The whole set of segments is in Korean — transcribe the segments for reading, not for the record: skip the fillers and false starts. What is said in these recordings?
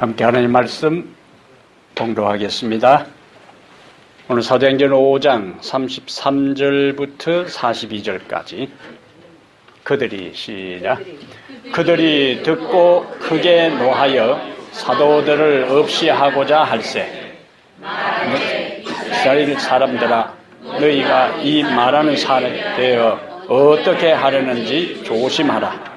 함께 하나님 말씀 봉독하겠습니다. 오늘 사도행전 5장 33절부터 42절까지 그들이 듣고 크게 노하여 사도들을 없이 하고자 할세 이스라엘 사람들아 너희가 이 말하는 사람에 대하여 어떻게 하려는지 조심하라.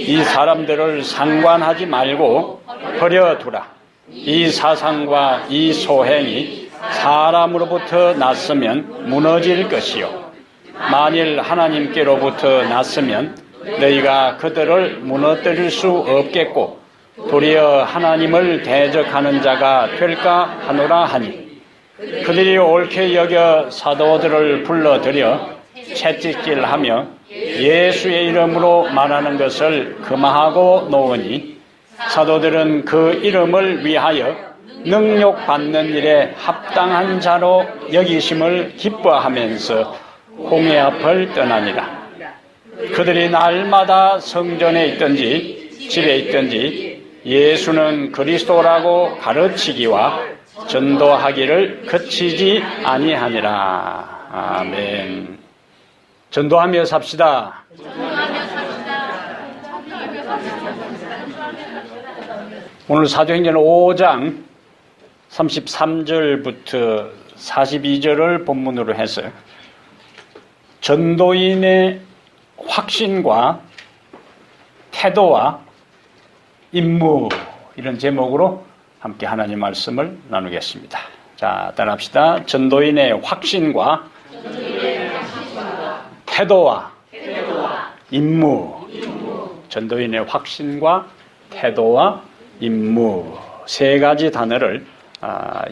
이 사람들을 상관하지 말고 버려두라. 이 사상과 이 소행이 사람으로부터 났으면 무너질 것이요 만일 하나님께로부터 났으면 너희가 그들을 무너뜨릴 수 없겠고 도리어 하나님을 대적하는 자가 될까 하노라 하니 그들이 옳게 여겨 사도들을 불러들여 채찍질하며 예수의 이름으로 말하는 것을 금하고 놓으니 사도들은 그 이름을 위하여 능욕받는 일에 합당한 자로 여기심을 기뻐하면서 홍해 앞을 떠나니라. 그들이 날마다 성전에 있든지 집에 있든지 예수는 그리스도라고 가르치기와 전도하기를 그치지 아니하니라. 아멘. 전도하며 삽시다. 오늘 사도행전 5장 33절부터 42절을 본문으로 해서 전도인의 확신과 태도와 임무 이런 제목으로 함께 하나님 말씀을 나누겠습니다. 자, 따라합시다. 전도인의 확신과 태도와 임무. 전도인의 확신과 태도와 임무 세 가지 단어를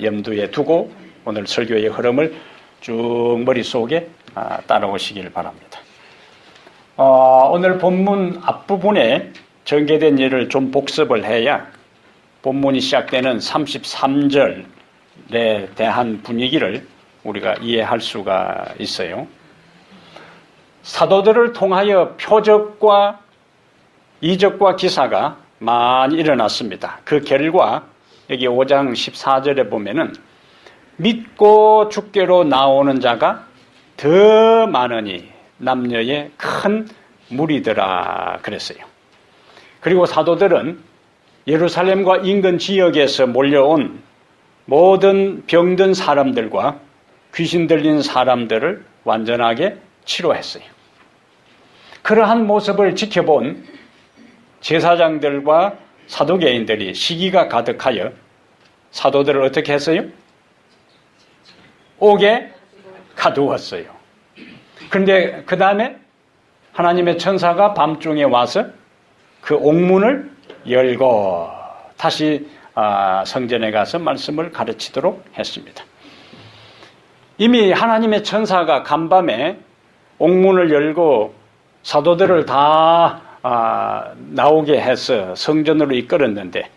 염두에 두고 오늘 설교의 흐름을 쭉 머릿속에 따라오시길 바랍니다. 오늘 본문 앞부분에 전개된 예를 좀 복습을 해야 본문이 시작되는 33절에 대한 분위기를 우리가 이해할 수가 있어요. 사도들을 통하여 표적과 이적과 기사가 많이 일어났습니다. 그 결과 여기 5장 14절에 보면은 믿고 주께로 나오는 자가 더 많으니 남녀의 큰 무리더라 그랬어요. 그리고 사도들은 예루살렘과 인근 지역에서 몰려온 모든 병든 사람들과 귀신 들린 사람들을 완전하게 치료했어요. 그러한 모습을 지켜본 제사장들과 사두개인들이 시기가 가득하여 사도들을 어떻게 했어요? 옥에 가두었어요. 그런데 그 다음에 하나님의 천사가 밤중에 와서 그 옥문을 열고 다시 성전에 가서 말씀을 가르치도록 했습니다. 이미 하나님의 천사가 간밤에 옥문을 열고 사도들을 다 나오게 해서 성전으로 이끌었는데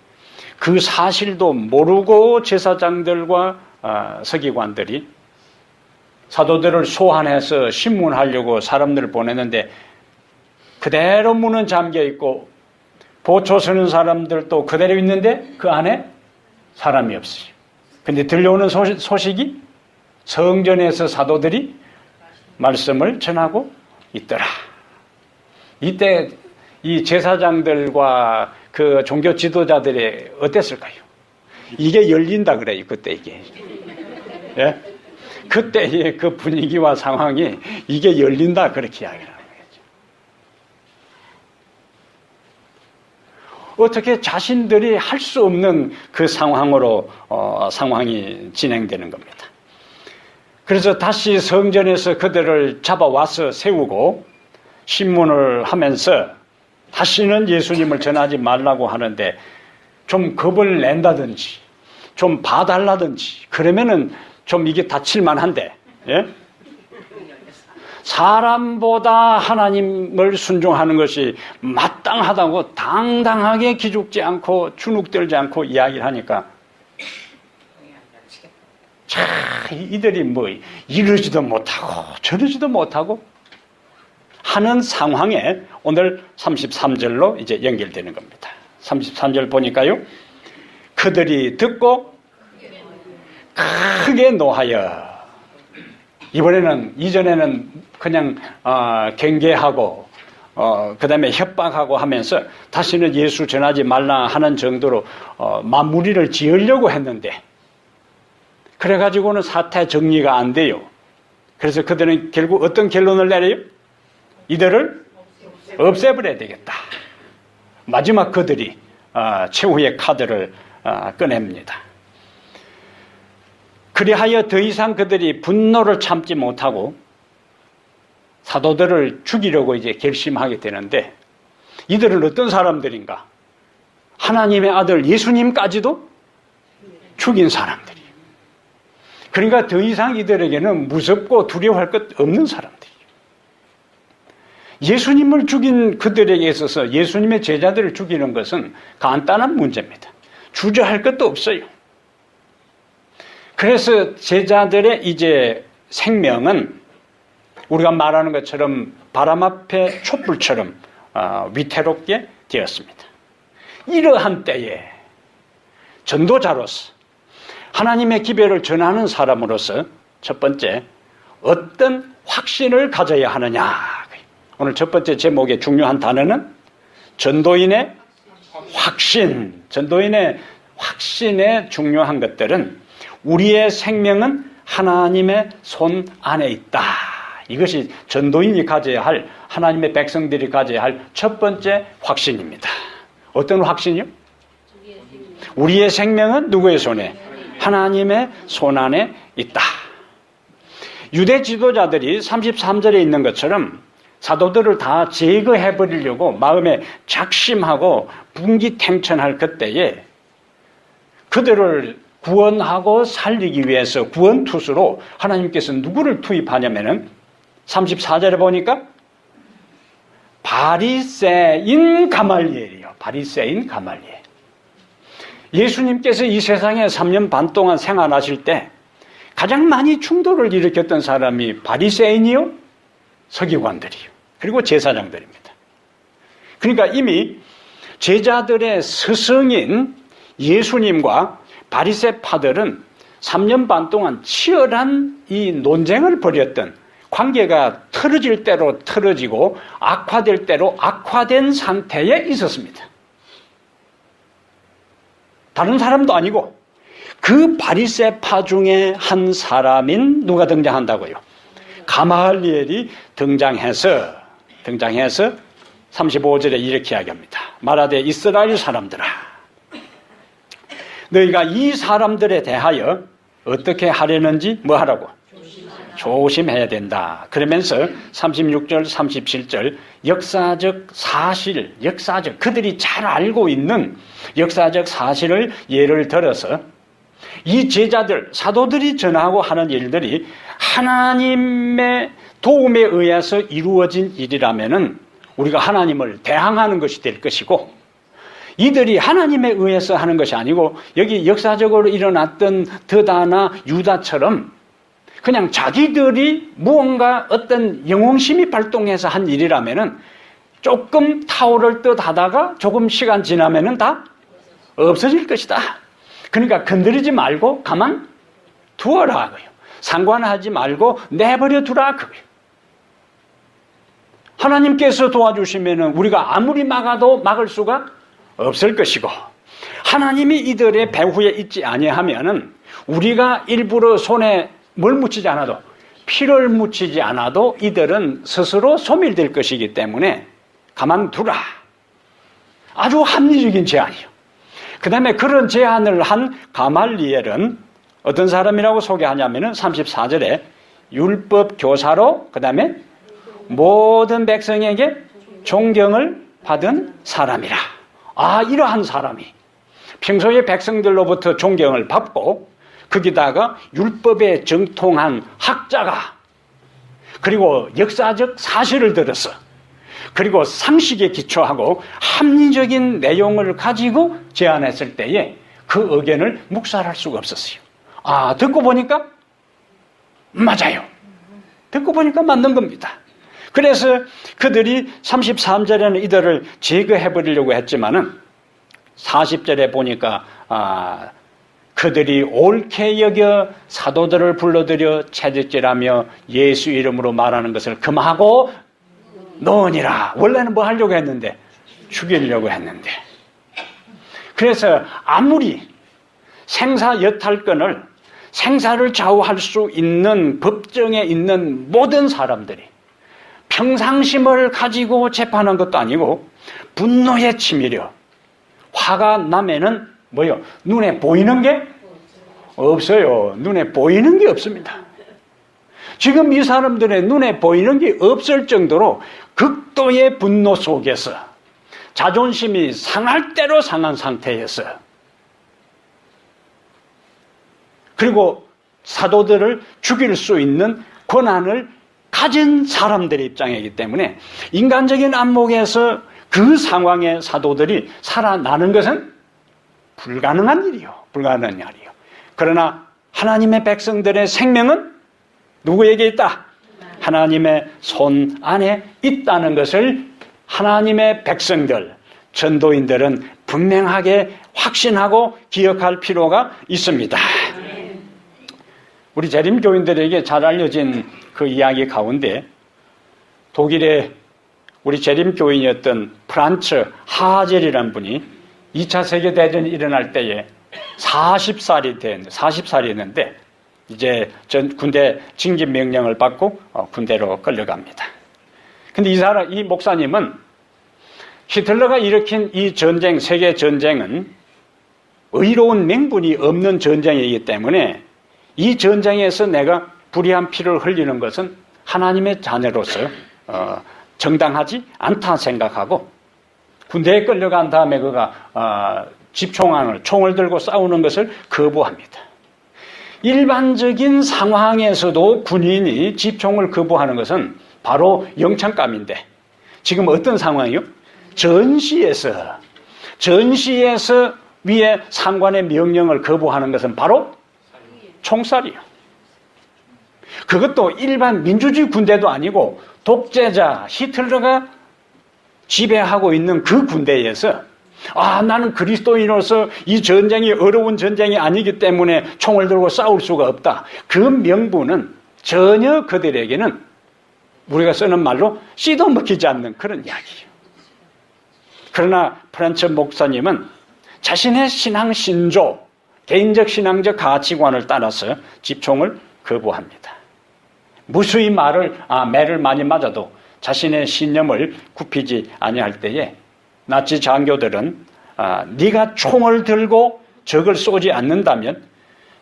그 사실도 모르고 제사장들과 서기관들이 사도들을 소환해서 신문하려고 사람들을 보냈는데 그대로 문은 잠겨 있고 보초 서는 사람들도 그대로 있는데 그 안에 사람이 없어요. 근데 들려오는 소식이 성전에서 사도들이 말씀을 전하고 있더라. 이때 이 제사장들과 그 종교 지도자들이 어땠을까요? 이게 열린다 그래요. 그때 이게. 예? 그때의 그 분위기와 상황이 이게 열린다 그렇게 이야기를 하는 거죠. 어떻게 자신들이 할 수 없는 그 상황으로 상황이 진행되는 겁니다. 그래서 다시 성전에서 그들을 잡아와서 세우고 신문을 하면서 다시는 예수님을 전하지 말라고 하는데 좀 겁을 낸다든지 좀 봐달라든지 그러면은 좀 이게 다칠만한데 예? 사람보다 하나님을 순종하는 것이 마땅하다고 당당하게 기죽지 않고 주눅들지 않고 이야기를 하니까 이들이 뭐 이러지도 못하고 저러지도 못하고 하는 상황에 오늘 33절로 이제 연결되는 겁니다. 33절 보니까요. 그들이 듣고 크게 노하여, 이전에는 그냥 경계하고 그 다음에 협박하고 하면서 다시는 예수 전하지 말라 하는 정도로 마무리를 지으려고 했는데, 그래가지고는 사태 정리가 안 돼요. 그래서 그들은 결국 어떤 결론을 내려요? 이들을 없애버려야 되겠다. 마지막 그들이 최후의 카드를 꺼냅니다. 그리하여 더 이상 그들이 분노를 참지 못하고 사도들을 죽이려고 이제 결심하게 되는데, 이들은 어떤 사람들인가? 하나님의 아들 예수님까지도 죽인 사람들이에요. 그러니까 더 이상 이들에게는 무섭고 두려워할 것 없는 사람들이에요. 예수님을 죽인 그들에게 있어서 예수님의 제자들을 죽이는 것은 간단한 문제입니다. 주저할 것도 없어요. 그래서 제자들의 이제 생명은 우리가 말하는 것처럼 바람 앞에 촛불처럼 위태롭게 되었습니다. 이러한 때에 전도자로서, 하나님의 기별을 전하는 사람으로서 첫 번째 어떤 확신을 가져야 하느냐. 오늘 첫 번째 제목의 중요한 단어는 전도인의 확신. 전도인의 확신의 중요한 것들은 우리의 생명은 하나님의 손 안에 있다. 이것이 전도인이 가져야 할, 하나님의 백성들이 가져야 할 첫 번째 확신입니다. 어떤 확신이요? 우리의 생명은 누구의 손에? 하나님의 손 안에 있다. 유대 지도자들이 33절에 있는 것처럼 사도들을 다 제거해버리려고 마음에 작심하고 분기탱천할 그때에 그들을 구원하고 살리기 위해서 구원투수로 하나님께서 누구를 투입하냐면은 34절에 보니까 바리새인 가말리엘이요. 바리새인 가말리엘. 예수님께서 이 세상에 3년 반 동안 생활하실 때 가장 많이 충돌을 일으켰던 사람이 바리새인이요, 서기관들이요, 그리고 제사장들입니다. 그러니까 이미 제자들의 스승인 예수님과 바리새파들은 3년 반 동안 치열한 이 논쟁을 벌였던, 관계가 틀어질 대로 틀어지고 악화될 대로 악화된 상태에 있었습니다. 다른 사람도 아니고 그 바리새파 중에 한 사람인 누가 등장한다고요? 가말리엘이 등장해서 35절에 이렇게 이야기합니다. 말하되 이스라엘 사람들아, 너희가 이 사람들에 대하여 어떻게 하려는지 뭐 하라고? 조심해야 된다. 그러면서 36절, 37절 역사적 사실, 그들이 잘 알고 있는 역사적 사실을 예를 들어서 이 제자들, 사도들이 전하고 하는 일들이 하나님의 도움에 의해서 이루어진 일이라면은 우리가 하나님을 대항하는 것이 될 것이고, 이들이 하나님에 의해서 하는 것이 아니고 여기 역사적으로 일어났던 드다나 유다처럼 그냥 자기들이 무언가 어떤 영웅심이 발동해서 한 일이라면은 조금 타오를 듯 하다가 조금 시간 지나면은 다 없어질 것이다. 그러니까 건드리지 말고 가만 두어라. 상관하지 말고 내버려 두라. 하나님께서 도와주시면은 우리가 아무리 막아도 막을 수가 없을 것이고, 하나님이 이들의 배후에 있지 아니하면은 우리가 일부러 손에 뭘 묻히지 않아도, 피를 묻히지 않아도 이들은 스스로 소멸될 것이기 때문에 가만두라. 아주 합리적인 제안이요. 그 다음에 그런 제안을 한 가말리엘은 어떤 사람이라고 소개하냐면은 34절에 율법 교사로, 그 다음에 모든 백성에게 존경을 받은 사람이라. 이러한 사람이 평소에 백성들로부터 존경을 받고, 거기다가 율법에 정통한 학자가, 그리고 역사적 사실을 들어서, 그리고 상식에 기초하고 합리적인 내용을 가지고 제안했을 때에 그 의견을 묵살할 수가 없었어요. 듣고 보니까 맞아요. 듣고 보니까 맞는 겁니다. 그래서 그들이 33절에는 이들을 제거해버리려고 했지만은 40절에 보니까 그들이 옳게 여겨 사도들을 불러들여 채찍질하며 예수 이름으로 말하는 것을 금하고 넣으니라. 원래는 뭐 하려고 했는데? 죽이려고 했는데. 그래서 아무리 생사 여탈권을, 생사를 좌우할 수 있는 법정에 있는 모든 사람들이 평상심을 가지고 재판한 것도 아니고 분노에 치밀어 화가 나면은 뭐요? 눈에 보이는 게 없어요. 눈에 보이는 게 없습니다. 지금 이 사람들의 눈에 보이는 게 없을 정도로 극도의 분노 속에서 자존심이 상할 대로 상한 상태에서, 그리고 사도들을 죽일 수 있는 권한을 가진 사람들의 입장이기 때문에 인간적인 안목에서 그 상황에 사도들이 살아나는 것은 불가능한 일이요. 불가능한 일이요. 그러나 하나님의 백성들의 생명은 누구에게 있다? 하나님의 손 안에 있다는 것을 하나님의 백성들, 전도인들은 분명하게 확신하고 기억할 필요가 있습니다. 우리 재림교인들에게 잘 알려진 그 이야기 가운데 독일의 우리 재림교인이었던 프란츠 하젤이라는 분이 2차 세계대전이 일어날 때에 40살이었는데 이제 군대 징집 명령을 받고 군대로 끌려갑니다. 근데 이 목사님은 히틀러가 일으킨 이 전쟁, 세계 전쟁은 의로운 명분이 없는 전쟁이기 때문에 이 전쟁에서 내가 불의한 피를 흘리는 것은 하나님의 자녀로서 정당하지 않다 생각하고 군대에 끌려간 다음에 그가 총을 들고 싸우는 것을 거부합니다. 일반적인 상황에서도 군인이 집총을 거부하는 것은 바로 영창감인데 지금 어떤 상황이요? 전시에서 위에 상관의 명령을 거부하는 것은 바로 총살이요. 그것도 일반 민주주의 군대도 아니고 독재자 히틀러가 지배하고 있는 그 군대에서 나는 그리스도인으로서 이 전쟁이 어려운 전쟁이 아니기 때문에 총을 들고 싸울 수가 없다. 그 명분은 전혀 그들에게는 우리가 쓰는 말로 씨도 먹히지 않는 그런 이야기예요. 그러나 프란츠 목사님은 자신의 신앙 신조, 개인적 신앙적 가치관을 따라서 집총을 거부합니다. 무수히 매를 많이 맞아도 자신의 신념을 굽히지 아니할 때에 나치 장교들은 네가 총을 들고 적을 쏘지 않는다면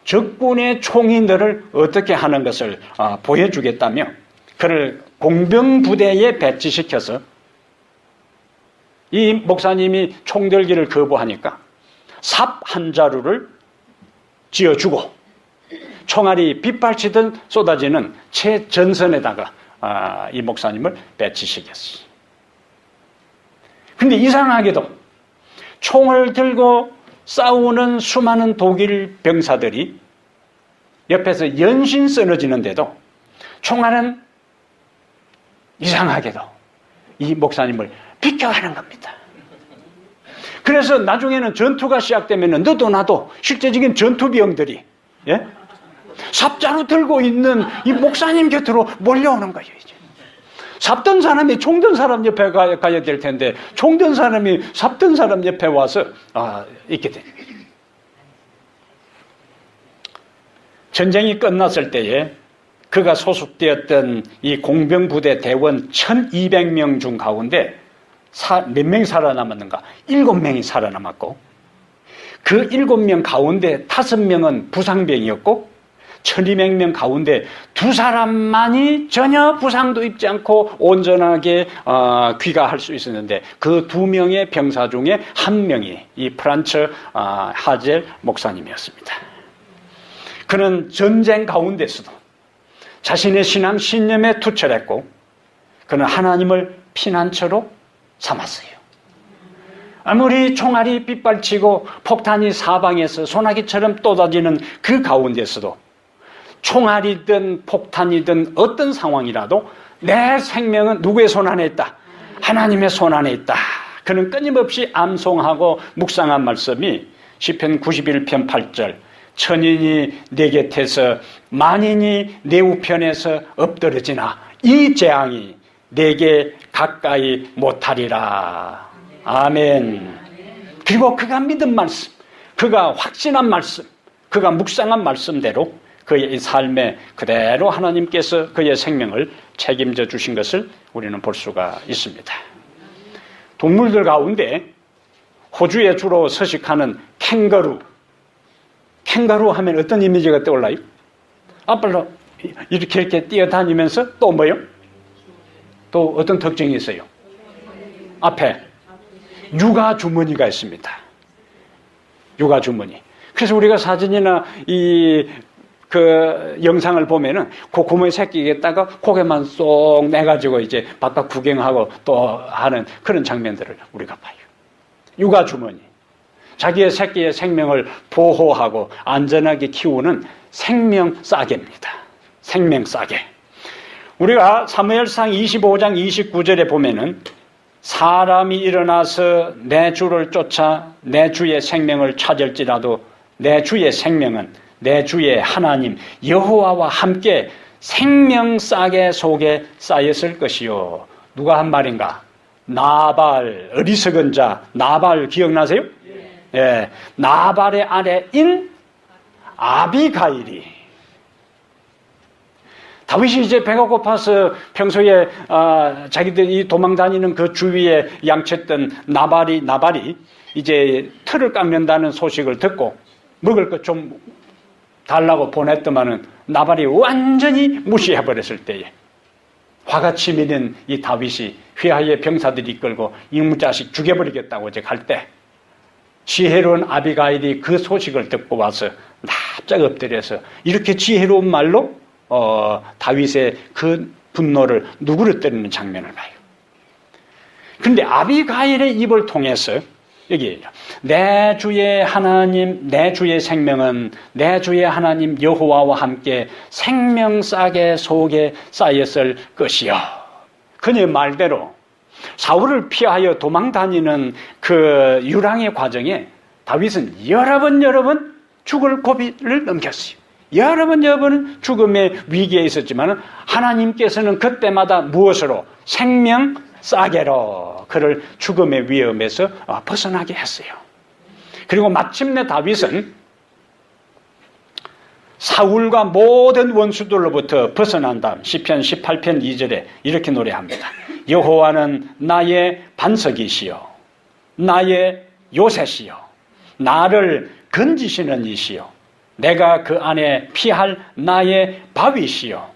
적군의 총이 너를 어떻게 하는 것을 보여주겠다며 그를 공병부대에 배치시켜서 이 목사님이 총들기를 거부하니까 삽 한 자루를 쥐어주고 총알이 빗발치듯 쏟아지는 최전선에다가 이 목사님을 배치시켰어요. 근데 이상하게도 총을 들고 싸우는 수많은 독일 병사들이 옆에서 연신 쓰러지는데도 총알은 이상하게도 이 목사님을 비켜가는 겁니다. 그래서 나중에는 전투가 시작되면 너도 나도 실제적인 전투병들이 삽자루 들고 있는 이 목사님 곁으로 몰려오는 거예요. 이제. 삽든 사람이 총든 사람 옆에 가야 될 텐데 총든 사람이 삽든 사람 옆에 와서 있게 됩니다. 전쟁이 끝났을 때에 그가 소속되었던 이 공병부대 대원 1200명 중 가운데 몇 명이 살아남았는가? 7명이 살아남았고 그 7명 가운데 5명은 부상병이었고 1200명 가운데 2사람만이 전혀 부상도 입지 않고 온전하게 귀가할 수 있었는데 그 2명의 병사 중에 1명이 이 프란츠 하젤 목사님이었습니다. 그는 전쟁 가운데서도 자신의 신앙 신념에 투철했고 그는 하나님을 피난처로 삼았어요. 아무리 총알이 빗발치고 폭탄이 사방에서 소나기처럼 쏟아지는 그 가운데서도 총알이든 폭탄이든 어떤 상황이라도 내 생명은 누구의 손 안에 있다? 하나님의 손 안에 있다. 그는 끊임없이 암송하고 묵상한 말씀이 시편 91편 8절 천인이 내 곁에서 만인이 내 우편에서 엎드러지나 이 재앙이 내게 가까이 못하리라. 아멘. 그리고 그가 믿은 말씀, 그가 확신한 말씀, 그가 묵상한 말씀대로 그의 삶에 그대로 하나님께서 그의 생명을 책임져 주신 것을 우리는 볼 수가 있습니다. 동물들 가운데 호주에 주로 서식하는 캥거루 하면 어떤 이미지가 떠올라요? 앞으로 이렇게 뛰어다니면서 또 뭐요? 또 어떤 특징이 있어요? 앞에 육아 주머니가 있습니다. 육아 주머니. 그래서 우리가 사진이나 그 영상을 보면은 그 구멍에 새끼겠다가 고개만 쏙 내가지고 이제 바깥 구경하고 또 하는 그런 장면들을 우리가 봐요. 육아 주머니. 자기의 새끼의 생명을 보호하고 안전하게 키우는 생명 싸개입니다. 생명 싸개. 우리가 사무엘상 25장 29절에 보면은 사람이 일어나서 내 주를 쫓아 내 주의 생명을 찾을지라도 내 주의 생명은 내 주의 하나님 여호와와 함께 생명 싸개 속에 쌓였을 것이요. 누가 한 말인가? 나발, 어리석은 자 나발 기억나세요? 예, 나발의 아내인 아비가일이 다윗이 이제 배가 고파서 평소에 자기들이 도망다니는 그 주위에 양쳤던 나발이 이제 틀을 깎는다는 소식을 듣고 먹을 것 좀 달라고 보냈더만은 나발이 완전히 무시해버렸을 때에 화가 치미는 이 다윗이 휘하의 병사들이 이끌고 이무자식 죽여버리겠다고 이제 갈 때 지혜로운 아비가일이 그 소식을 듣고 와서 납작 엎드려서 이렇게 지혜로운 말로 다윗의 그 분노를 누그러뜨리는 장면을 봐요. 그런데 아비가일의 입을 통해서 여기 내 주의 하나님, 내 주의 생명은 내 주의 하나님 여호와와 함께 생명 싸개 속에 쌓였을 것이요. 그녀의 말대로 사울을 피하여 도망다니는 그 유랑의 과정에 다윗은 여러 번 죽을 고비를 넘겼어요. 여러 번 죽음의 위기에 있었지만 하나님께서는 그때마다 무엇으로? 생명 싸개로 그를 죽음의 위험에서 벗어나게 했어요. 그리고 마침내 다윗은 사울과 모든 원수들로부터 벗어난 다음 시편 18편 2절에 이렇게 노래합니다. 여호와는 나의 반석이시요 나의 요새시요 나를 건지시는 이시요 내가 그 안에 피할 나의 바위시요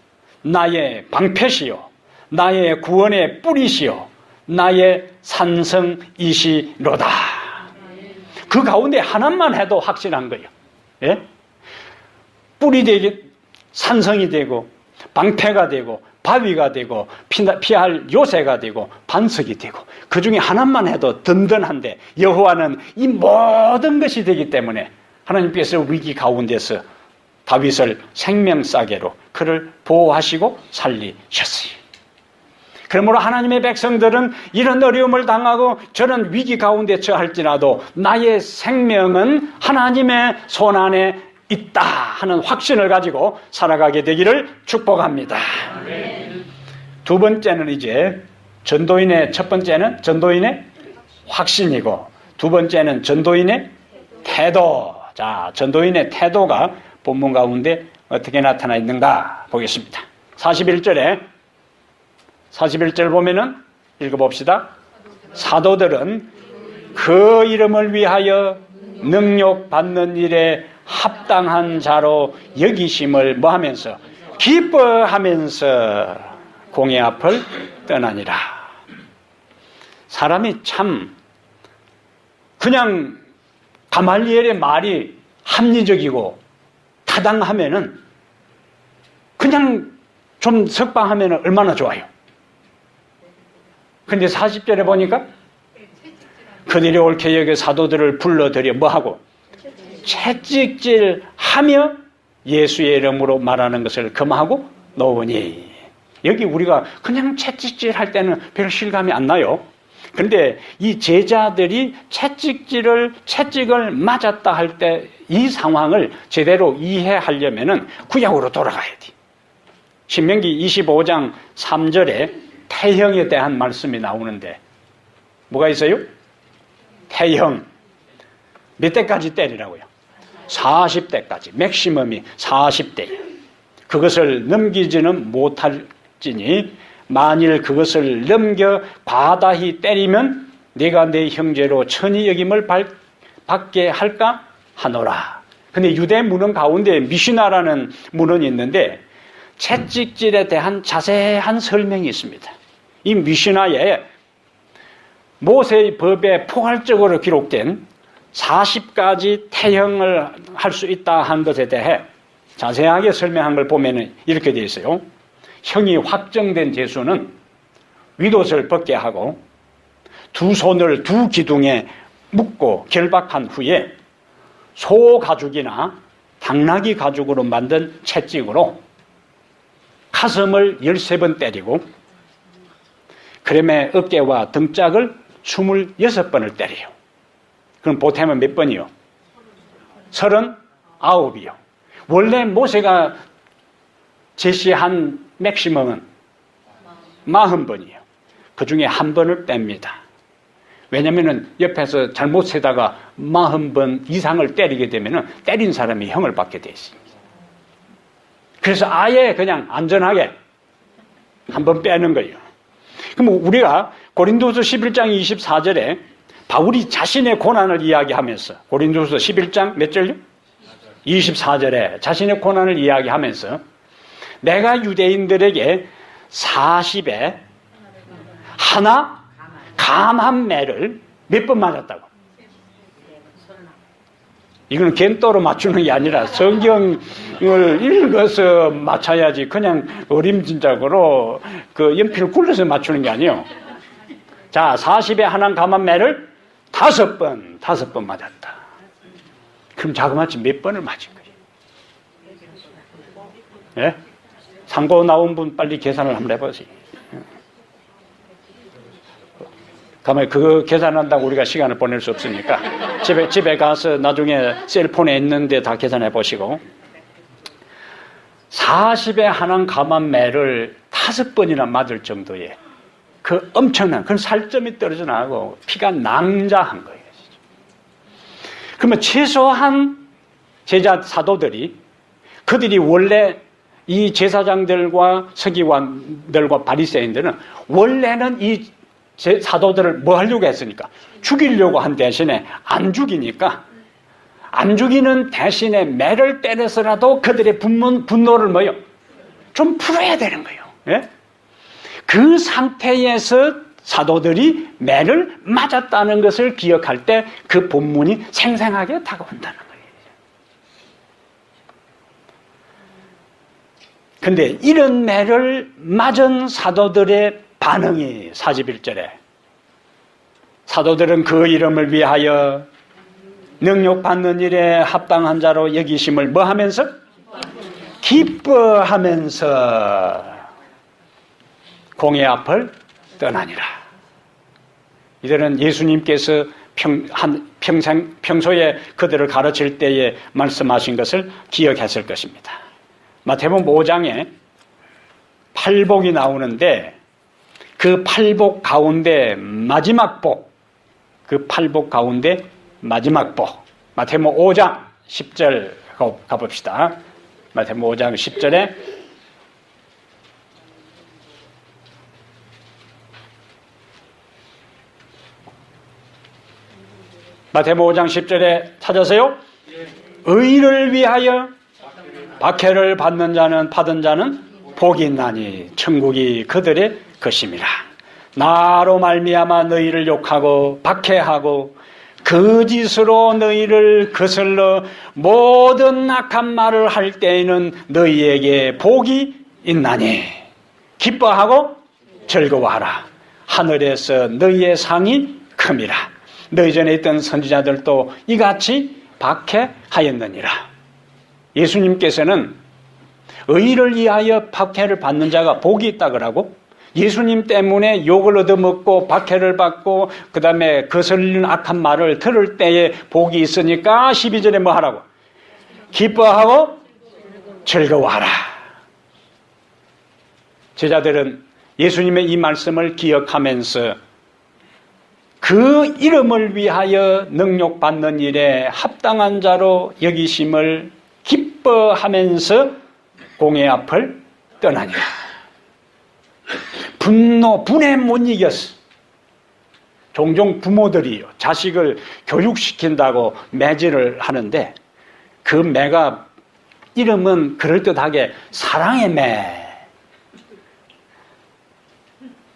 나의 방패시요 나의 구원의 뿌리시요 나의 산성이시로다. 그 가운데 하나만 해도 확실한 거예요. 예? 뿌리 되게 산성이 되고 방패가 되고 바위가 되고 피할 요새가 되고 반석이 되고 그 중에 하나만 해도 든든한데 여호와는 이 모든 것이 되기 때문에 하나님께서 위기 가운데서 다윗을 생명싸개로 그를 보호하시고 살리셨어요. 그러므로 하나님의 백성들은 이런 어려움을 당하고 저런 위기 가운데 처할지라도 나의 생명은 하나님의 손 안에 있다 하는 확신을 가지고 살아가게 되기를 축복합니다. 아멘. 두 번째는 이제 전도인의 첫 번째는 전도인의 확신이고 두 번째는 전도인의 태도. 자, 전도인의 태도가 본문 가운데 어떻게 나타나 있는가 보겠습니다. 41절 보면은 읽어봅시다. 사도들은 그 이름을 위하여 능욕받는 일에 합당한 자로 여기심을 뭐하면서 기뻐하면서 공의 앞을 떠나니라. 사람이 참 그냥 가말리엘의 말이 합리적이고 타당하면은 그냥 좀 석방하면은 얼마나 좋아요. 근데 40절에 보니까 그들이 옳게 여겨 사도들을 불러들여 뭐하고 채찍질하며 예수의 이름으로 말하는 것을 금하고 놓으니 여기 우리가 그냥 채찍질 할 때는 별 실감이 안 나요. 그런데 이 제자들이 채찍을 맞았다 할 때 이 상황을 제대로 이해하려면은 구약으로 돌아가야 돼. 신명기 25장 3절에 태형에 대한 말씀이 나오는데 뭐가 있어요? 태형. 몇 대까지 때리라고요? 40대까지. 맥시멈이 40대예요. 그것을 넘기지는 못할지니 만일 그것을 넘겨 과다히 때리면 네가 내 형제로 천히 여김을 받게 할까 하노라. 근데 유대 문헌 가운데 미시나라는 문헌이 있는데 채찍질에 대한 자세한 설명이 있습니다. 이 미시나에 모세의 법에 포괄적으로 기록된 40가지 태형을 할 수 있다 한 것에 대해 자세하게 설명한 걸 보면 이렇게 되어 있어요. 형이 확정된 죄수는 윗옷을 벗게 하고 두 손을 두 기둥에 묶고 결박한 후에 소 가죽이나 당나귀 가죽으로 만든 채찍으로 가슴을 13번 때리고 그러면 어깨와 등짝을 26번을 때려요. 그럼 보태면 몇 번이요? 39이요. 원래 모세가 제시한 맥시멈은 40번이에요. 그 중에 한 번을 뺍니다. 왜냐하면 옆에서 잘못 세다가 40번 이상을 때리게 되면 때린 사람이 형을 받게 돼 있습니다. 그래서 아예 그냥 안전하게 한 번 빼는 거예요. 그럼 우리가 고린도서 11장 24절에 바울이 자신의 고난을 이야기하면서 고린도서 11장 몇 절요? 24절에 자신의 고난을 이야기하면서 내가 유대인들에게 40에 하나 감한 매를 몇 번 맞았다고. 이건 겐또로 맞추는 게 아니라 성경을 읽어서 맞춰야지 그냥 어림짐작으로 그 연필을 굴려서 맞추는 게 아니에요. 자, 40에 하나 감한 매를 5번 맞았다. 그럼 자그마치 몇 번을 맞은 거예요? 예? 상고 나온 분 빨리 계산을 한번 해보세요. 가만히 그거 계산한다고 우리가 시간을 보낼 수 없으니까 집에 가서 나중에 셀폰에 있는데 다 계산해 보시고 40에 하나 감한 매를 5번이나 맞을 정도의 그 엄청난 그런 살점이 떨어져 나가고 피가 낭자한 거예요. 그러면 최소한 제자 사도들이 그들이 원래 이 제사장들과 서기관들과 바리새인들은 원래는 이 사도들을 뭐 하려고 했으니까 죽이려고 한 대신에 안 죽이니까 안 죽이는 대신에 매를 때려서라도 그들의 분노를 뭐요? 좀 풀어야 되는 거예요. 예? 그 상태에서 사도들이 매를 맞았다는 것을 기억할 때 그 본문이 생생하게 다가온다는 거예요. 근데 이런 매를 맞은 사도들의 반응이 41절에 사도들은 그 이름을 위하여 능욕받는 일에 합당한 자로 여기심을 뭐 하면서? 기뻐하면서 공의 앞을 떠나니라. 이들은 예수님께서 평소에 그들을 가르칠 때에 말씀하신 것을 기억했을 것입니다. 마태복음 5장에 팔복이 나오는데 그 팔복 가운데 마지막 복, 그 팔복 가운데 마지막 복, 마태복음 5장 10절 가봅시다. 마태복음 5장 10절에 마태복음 5장 10절에 찾으세요. 의를 위하여 박해를 받는 자는 복이 있나니 천국이 그들의 것임이라. 나로 말미암아 너희를 욕하고 박해하고 거짓으로 너희를 거슬러 모든 악한 말을 할 때에는 너희에게 복이 있나니 기뻐하고 즐거워하라. 하늘에서 너희의 상이 큼이라. 너희 전에 있던 선지자들도 이같이 박해하였느니라. 예수님께서는 의를 위하여 박해를 받는 자가 복이 있다 그러고, 예수님 때문에 욕을 얻어먹고 박해를 받고 그 다음에 거슬리는 악한 말을 들을 때에 복이 있으니까 12절에 뭐 하라고? 기뻐하고 즐거워하라. 제자들은 예수님의 이 말씀을 기억하면서 그 이름을 위하여 능욕받는 일에 합당한 자로 여기심을 기뻐하면서 공회 앞을 떠나니라. 분에 못 이겼어. 종종 부모들이요, 자식을 교육시킨다고 매질을 하는데 그 매가 이름은 그럴듯하게 사랑의 매,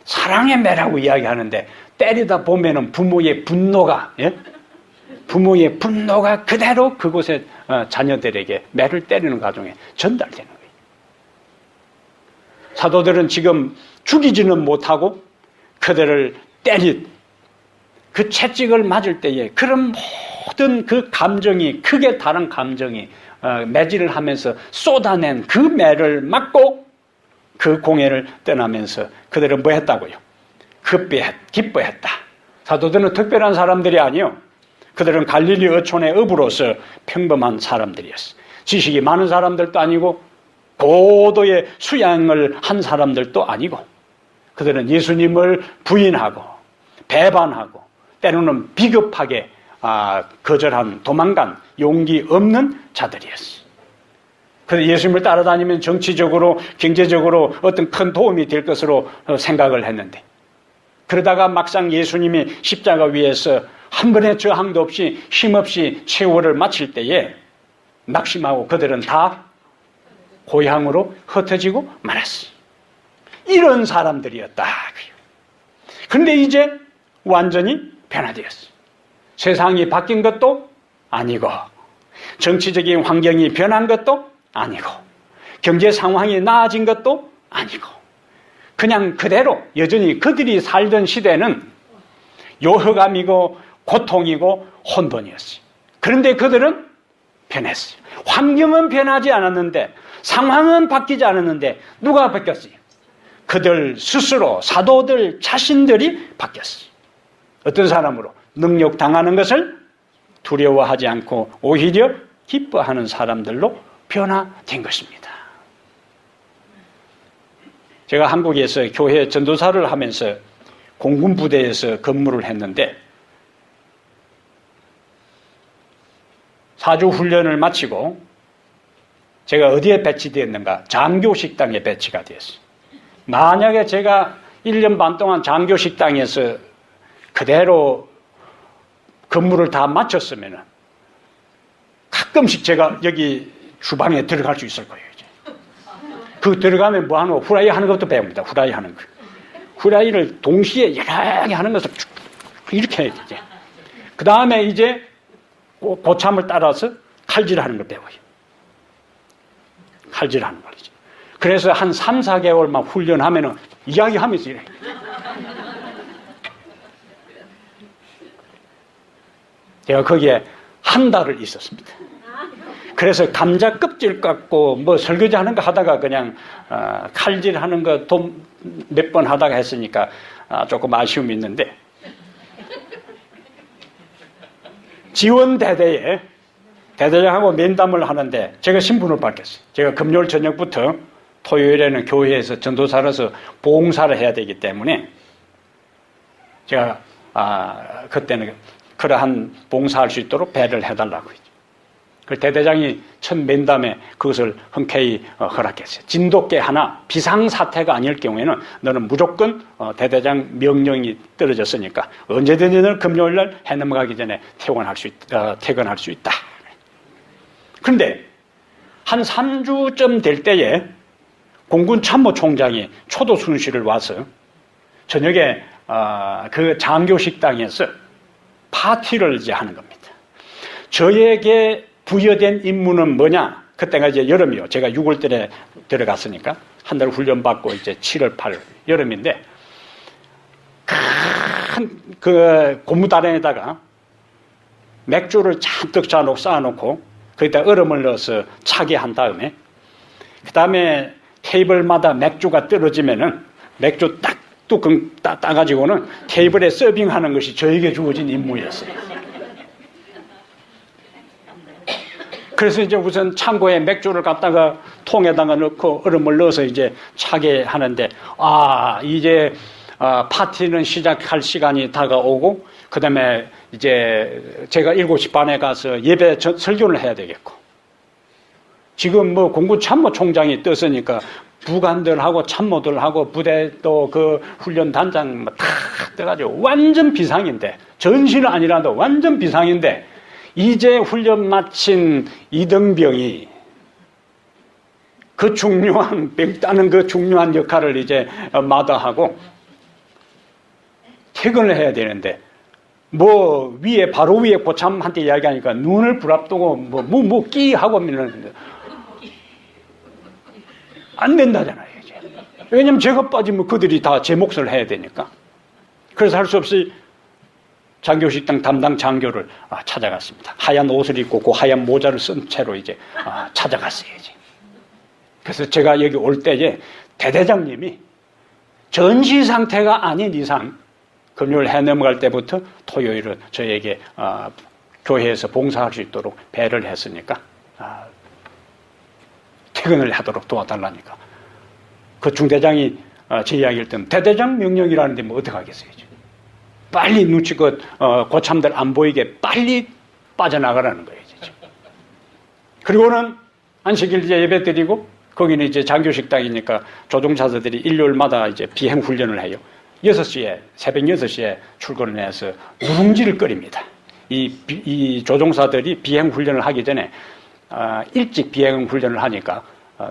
사랑의 매라고 이야기하는데 때리다 보면은 부모의 분노가, 부모의 분노가 그대로 그곳에 자녀들에게 매를 때리는 과정에 전달되는 거예요. 사도들은 지금 죽이지는 못하고 그들을 때린 그 채찍을 맞을 때에 그런 모든 그 감정이, 크게 다른 감정이 매질을 하면서 쏟아낸 그 매를 맞고 그 공회를 떠나면서 그들은 뭐 했다고요? 기뻐했다. 사도들은 특별한 사람들이 아니요, 그들은 갈릴리 어촌의 어부로서 평범한 사람들이었어. 지식이 많은 사람들도 아니고 고도의 수양을 한 사람들도 아니고, 그들은 예수님을 부인하고 배반하고 때로는 비겁하게 거절한, 도망간 용기 없는 자들이었어. 그래서 예수님을 따라다니면 정치적으로, 경제적으로 어떤 큰 도움이 될 것으로 생각을 했는데, 그러다가 막상 예수님이 십자가 위에서 한 번의 저항도 없이 힘없이 세월을 마칠 때에 낙심하고 그들은 다 고향으로 흩어지고 말았어. 이런 사람들이었다. 그런데 이제 완전히 변화되었어. 세상이 바뀐 것도 아니고, 정치적인 환경이 변한 것도 아니고, 경제 상황이 나아진 것도 아니고, 그냥 그대로 여전히 그들이 살던 시대는 요허감이고 고통이고 혼돈이었어요. 그런데 그들은 변했어요. 환경은 변하지 않았는데, 상황은 바뀌지 않았는데 누가 바뀌었어요? 그들 스스로, 사도들 자신들이 바뀌었어요. 어떤 사람으로? 능욕당하는 것을 두려워하지 않고 오히려 기뻐하는 사람들로 변화된 것입니다. 제가 한국에서 교회 전도사를 하면서 공군 부대에서 근무를 했는데 4주 훈련을 마치고 제가 어디에 배치되었는가? 장교식당에 배치가 되었어요. 만약에 제가 1년 반 동안 장교식당에서 그대로 근무를 다 마쳤으면 가끔씩 제가 여기 주방에 들어갈 수 있을 거예요. 이제. 그 들어가면 뭐 하는 거? 후라이 하는 것도 배웁니다. 후라이 하는 거. 후라이를 동시에 여러 개 하는 것을 이렇게 해야 되죠. 그 다음에 이제 고참을 따라서 칼질하는 걸 배워요. 칼질하는 거죠. 그래서 한 3, 4개월만 훈련하면은 이야기하면서 이래. 제가 거기에 한 달을 있었습니다. 그래서 감자 껍질 깎고 뭐 설거지 하는 거 하다가 그냥 칼질하는 거 몇 번 하다가 했으니까 조금 아쉬움이 있는데, 지원대대에 대대장하고 면담을 하는데 제가 신분을 바뀌었어요. 제가 금요일 저녁부터 토요일에는 교회에서 전도사로서 봉사를 해야 되기 때문에 제가 그때는 그러한 봉사할 수 있도록 배를 해달라고 했죠. 그 대대장이 첫 면담에 그것을 흔쾌히 허락했어요. 진돗개 하나 비상사태가 아닐 경우에는 너는 무조건 대대장 명령이 떨어졌으니까 언제든지 너는 금요일날 해 넘어가기 전에 퇴근할 수 있다. 그런데 한 3주쯤 될 때에 공군 참모총장이 초도 순시를 와서 저녁에 그 장교식당에서 파티를 이제 하는 겁니다. 저에게 부여된 임무는 뭐냐? 그때가 이제 여름이요. 제가 6월달에 들어갔으니까 한 달 훈련받고 이제 7월, 8월 여름인데 큰 그 고무다랭에다가 맥주를 잔뜩 쌓아놓고 거기다 얼음을 넣어서 차게 한 다음에 그 다음에 테이블마다 맥주가 떨어지면은 맥주 딱 뚜껑 따가지고는 테이블에 서빙하는 것이 저에게 주어진 임무였어요. 그래서 이제 우선 창고에 맥주를 갖다가 통에다가 넣고 얼음을 넣어서 이제 차게 하는데, 이제 파티는 시작할 시간이 다가오고, 그 다음에 이제 제가 7시 반에 가서 예배 설교를 해야 되겠고, 지금 뭐 공군참모총장이 떴으니까 부관들하고 참모들하고 부대 또 그 훈련 단장 다 떠가지고 완전 비상인데, 전시는 아니라도 완전 비상인데, 이제 훈련 마친 이등병이 그 중요한 병 따는 그 중요한 역할을 이제 마다하고 퇴근을 해야 되는데, 뭐 위에 바로 위에 고참한테 이야기하니까 눈을 부랍두고 뭐 끼 하고 있는데 안 된다잖아요 이제. 왜냐면 제가 빠지면 그들이 다 제 몫을 해야 되니까. 그래서 할 수 없이 장교식당 담당 장교를 찾아갔습니다. 하얀 옷을 입고 그 하얀 모자를 쓴 채로 이제 찾아갔어요. 이제. 그래서 제가 여기 올 때에 대대장님이 전시 상태가 아닌 이상 금요일 해 넘어갈 때부터 토요일은 저에게 교회에서 봉사할 수 있도록 배를 했으니까 퇴근을 하도록 도와달라니까. 그 중대장이 제 이야기를 듣면 대대장 명령이라는데 뭐 어떡하겠어요. 빨리 눈치껏 고참들 안 보이게 빨리 빠져나가라는 거예요. 이제. 그리고는 안식일 이제 예배 드리고, 거기는 이제 장교식당이니까 조종사들이 일요일마다 이제 비행 훈련을 해요. 6시에, 새벽 6시에 출근을 해서 누룽지를 끓입니다. 이 조종사들이 비행 훈련을 하기 전에 일찍 비행 훈련을 하니까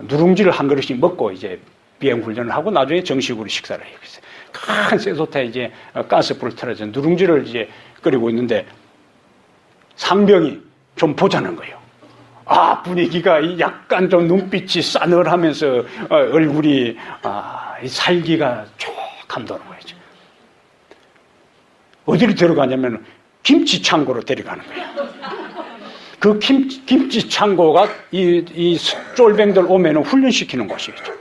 누룽지를 한 그릇씩 먹고 이제 비행 훈련을 하고 나중에 정식으로 식사를 해요. 큰 쇠솥에 이제 가스불을 틀어서 누룽지를 이제 끓이고 있는데 상병이 좀 보자는 거예요. 분위기가 약간 좀 눈빛이 싸늘하면서 얼굴이 살기가 쭉 감도는 거예요. 어디로 데려가냐면 김치 창고로 데려가는 거예요. 그 김치 창고가 이 쫄병들 오면은 훈련시키는 곳이겠죠.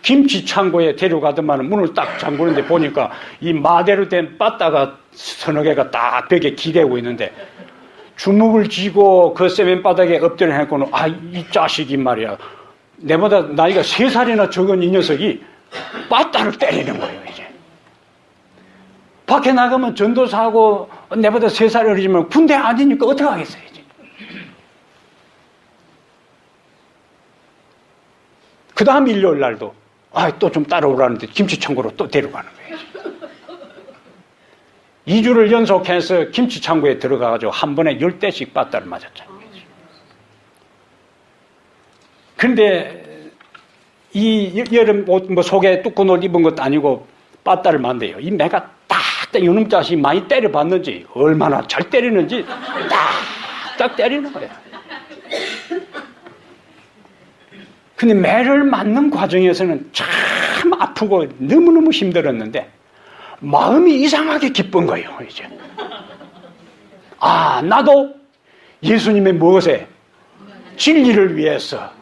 김치 창고에 데려가더만 문을 딱 잠그는데 보니까 이 마대로 된 빠따가 서너 개가 딱 벽에 기대고 있는데, 주먹을 쥐고 그 세면 바닥에 엎드려 해놓고는 이 자식이 말이야, 내보다 나이가 3살이나 적은 이 녀석이 빠따를 때리는 거예요. 이제 밖에 나가면 전도사하고 내보다 3살 어리지만 군대 아니니까 어떻게 하겠어요. 이제. 그 다음 일요일 날도 또 좀 따라오라는데 김치창고로 또 데려가는 거예요. 2주를 연속해서 김치창고에 들어가가지고 한 번에 10대씩 빠따를 맞았잖아요. 그런데 이 여름 옷 속에 두꺼운 옷 입은 것도 아니고 빠따를 맞는데요. 이 매가 딱딱 이놈 자식이 많이 때려봤는지, 얼마나 잘 때리는지 딱딱 때리는 거예요. 근데 매를 맞는 과정에서는 참 아프고 너무너무 힘들었는데 마음이 이상하게 기쁜 거예요. 이제 나도 예수님의 무엇에 진리를 위해서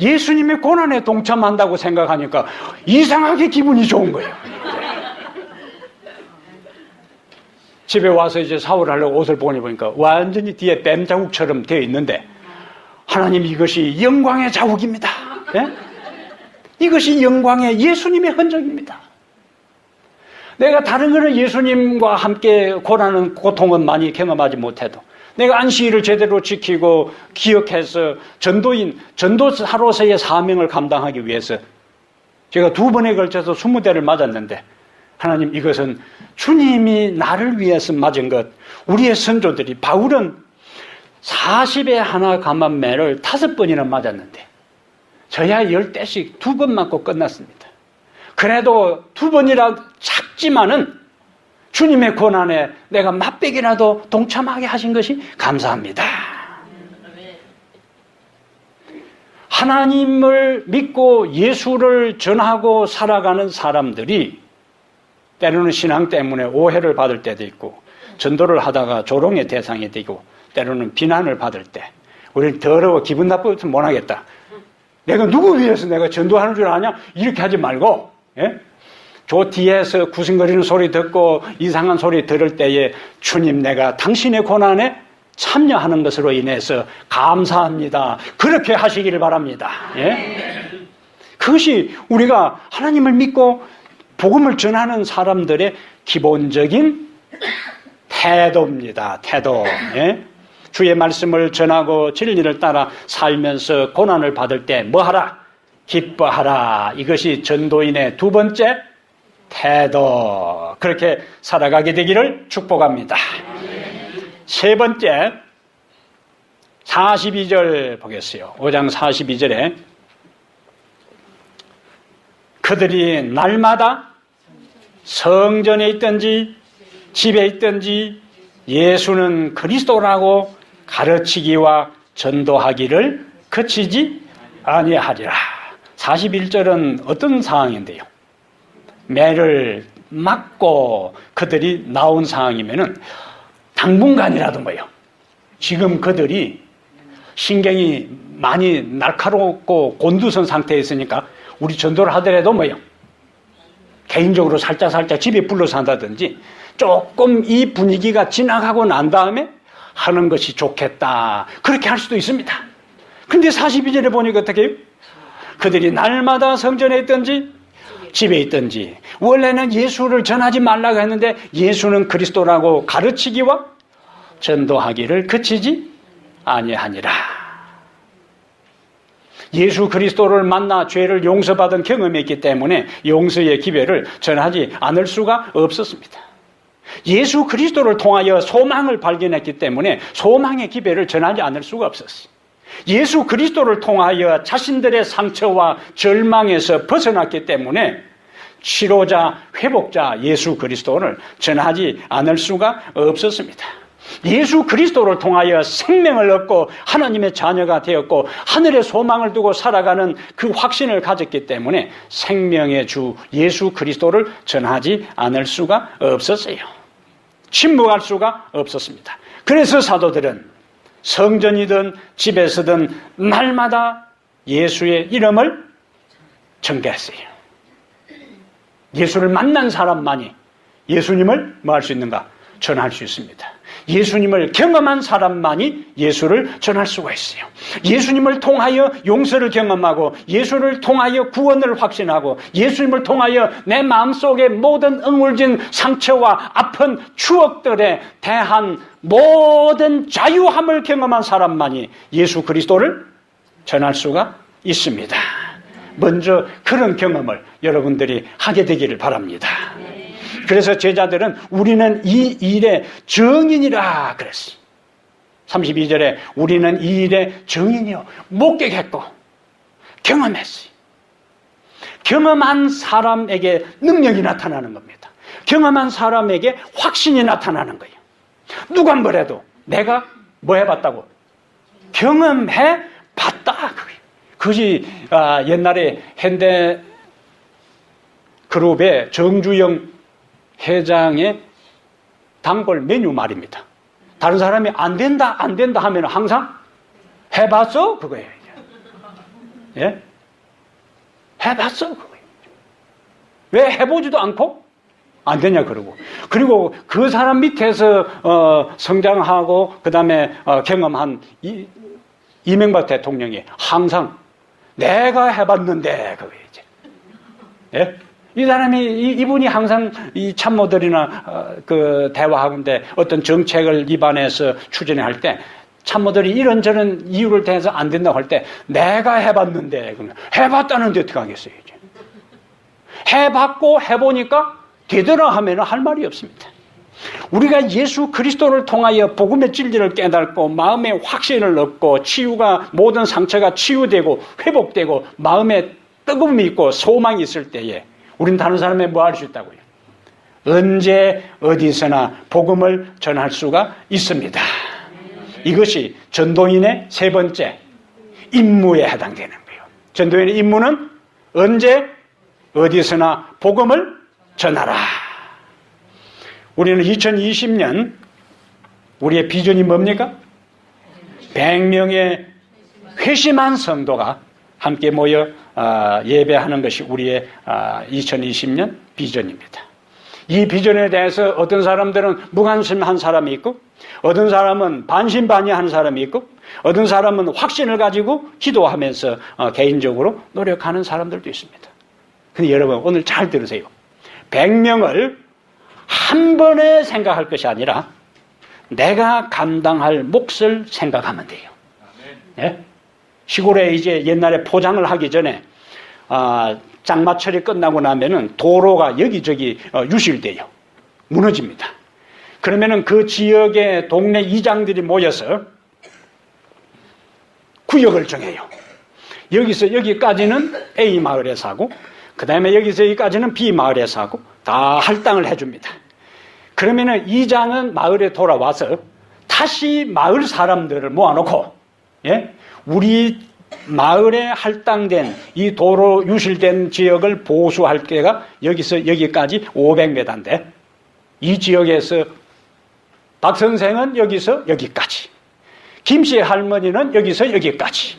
예수님의 고난에 동참한다고 생각하니까 이상하게 기분이 좋은 거예요. 집에 와서 이제 샤워를 하려고 옷을 보니까 완전히 뒤에 뱀 자국처럼 되어 있는데, 하나님 이것이 영광의 자국입니다. 이것이 영광의 예수님의 흔적입니다. 내가 다른 거는 예수님과 함께 고통은 많이 경험하지 못해도 내가 안식일을 제대로 지키고 기억해서 전도사로서의 사명을 감당하기 위해서 제가 2번에 걸쳐서 20대를 맞았는데, 하나님 이것은 주님이 나를 위해서 맞은 것. 우리의 선조들이, 바울은 40에 하나 감한 매를 5번이나 맞았는데 저야 10대씩 2번 맞고 끝났습니다. 그래도 2번이라 작지만은 주님의 고난에 내가 맛배기라도 동참하게 하신 것이 감사합니다. 하나님을 믿고 예수를 전하고 살아가는 사람들이 때로는 신앙 때문에 오해를 받을 때도 있고, 전도를 하다가 조롱의 대상이 되고, 때로는 비난을 받을 때 우리는 더러워 기분 나쁘면 못하겠다. 내가 누구 위해서 내가 전도하는 줄 아냐? 이렇게 하지 말고, 예? 저 뒤에서 구승거리는 소리 듣고 이상한 소리 들을 때에 주님, 내가 당신의 고난에 참여하는 것으로 인해서 감사합니다. 그렇게 하시기를 바랍니다. 예? 그것이 우리가 하나님을 믿고 복음을 전하는 사람들의 기본적인 태도입니다. 태도. 예? 주의 말씀을 전하고 진리를 따라 살면서 고난을 받을 때 뭐하라? 기뻐하라. 이것이 전도인의 두 번째 태도. 그렇게 살아가게 되기를 축복합니다. 세 번째 42절 보겠어요. 5장 42절에 그들이 날마다 성전에 있든지 집에 있든지 예수는 그리스도라고 가르치기와 전도하기를 그치지 아니하리라. 41절은 어떤 상황인데요? 매를 맞고 그들이 나온 상황이면은 당분간이라도 뭐요? 지금 그들이 신경이 많이 날카롭고 곤두선 상태에 있으니까 우리 전도를 하더라도 뭐요? 개인적으로 살짝 집에 불러서 한다든지 조금 이 분위기가 지나가고 난 다음에 하는 것이 좋겠다. 그렇게 할 수도 있습니다. 근데 42절에 보니까 어떻게 해요? 그들이 날마다 성전에 있든지 집에 있든지 원래는 예수를 전하지 말라고 했는데 예수는 그리스도라고 가르치기와 전도하기를 그치지 아니하니라. 예수 그리스도를 만나 죄를 용서받은 경험이 있기 때문에 용서의 기별을 전하지 않을 수가 없었습니다. 예수 그리스도를 통하여 소망을 발견했기 때문에 소망의 기별을 전하지 않을 수가 없었어요. 예수 그리스도를 통하여 자신들의 상처와 절망에서 벗어났기 때문에 치료자, 회복자 예수 그리스도를 전하지 않을 수가 없었습니다. 예수 그리스도를 통하여 생명을 얻고 하나님의 자녀가 되었고 하늘의 소망을 두고 살아가는 그 확신을 가졌기 때문에 생명의 주 예수 그리스도를 전하지 않을 수가 없었어요. 침묵할 수가 없었습니다. 그래서 사도들은 성전이든 집에서든 날마다 예수의 이름을 전개했어요. 예수를 만난 사람만이 예수님을 뭐 할 수 있는가? 전할 수 있습니다. 예수님을 경험한 사람만이 예수를 전할 수가 있어요. 예수님을 통하여 용서를 경험하고 예수를 통하여 구원을 확신하고 예수님을 통하여 내 마음속에 모든 응울진 상처와 아픈 추억들에 대한 모든 자유함을 경험한 사람만이 예수 그리스도를 전할 수가 있습니다. 먼저 그런 경험을 여러분들이 하게 되기를 바랍니다. 그래서 제자들은 우리는 이 일의 증인이라 그랬어요. 32절에 우리는 이 일의 증인이요. 목격했고 경험했어요. 경험한 사람에게 능력이 나타나는 겁니다. 경험한 사람에게 확신이 나타나는 거예요. 누가 뭐래도 내가 뭐 해봤다고? 경험해봤다. 그것이 옛날에 현대 그룹의 정주영 회장의 단골 메뉴 말입니다. 다른 사람이 안 된다 하면 항상 해봤어? 그거예요. 예? 해봤어? 그거예요. 왜 해보지도 않고 안 되냐 그러고. 그리고 그 사람 밑에서 성장하고 그 다음에 경험한 이명박 대통령이 항상 내가 해봤는데 그거예요. 예? 이 사람이, 이분이 항상 이 참모들이나, 대화하는데 어떤 정책을 입안해서 추진할 때 참모들이 이런저런 이유를 대해서 안 된다고 할 때 내가 해봤는데, 해봤다는데 어떻게 하겠어요, 이제. 해봤고 해보니까 되더라 하면 할 말이 없습니다. 우리가 예수 그리스도를 통하여 복음의 진리를 깨닫고 마음의 확신을 얻고 치유가, 모든 상처가 치유되고 회복되고 마음에 뜨거움이 있고 소망이 있을 때에 우리는 다른 사람에 뭐 할 수 있다고요? 언제 어디서나 복음을 전할 수가 있습니다. 이것이 전도인의 세 번째 임무에 해당되는 거예요. 전도인의 임무는 언제 어디서나 복음을 전하라. 우리는 2020년 우리의 비전이 뭡니까? 100명의 회심한 성도가 함께 모여 예배하는 것이 우리의 2020년 비전입니다. 이 비전에 대해서 어떤 사람들은 무관심한 사람이 있고, 어떤 사람은 반신반의하는 사람이 있고, 어떤 사람은 확신을 가지고 기도하면서 개인적으로 노력하는 사람들도 있습니다. 근데 여러분, 오늘 잘 들으세요. 100명을 한 번에 생각할 것이 아니라 내가 감당할 몫을 생각하면 돼요. 예? 시골에 이제 옛날에 포장을 하기 전에 장마철이 끝나고 나면은 도로가 여기저기 유실돼요. 무너집니다. 그러면은 그 지역의 동네 이장들이 모여서 구역을 정해요. 여기서 여기까지는 A 마을에 사고, 그 다음에 여기서 여기까지는 B 마을에 사고, 다 할당을 해줍니다. 그러면은 이장은 마을에 돌아와서 다시 마을 사람들을 모아놓고, 예? 우리 마을에 할당된 이 도로 유실된 지역을 보수할 때가 여기서 여기까지 500m인데, 이 지역에서 박 선생은 여기서 여기까지, 김 씨의 할머니는 여기서 여기까지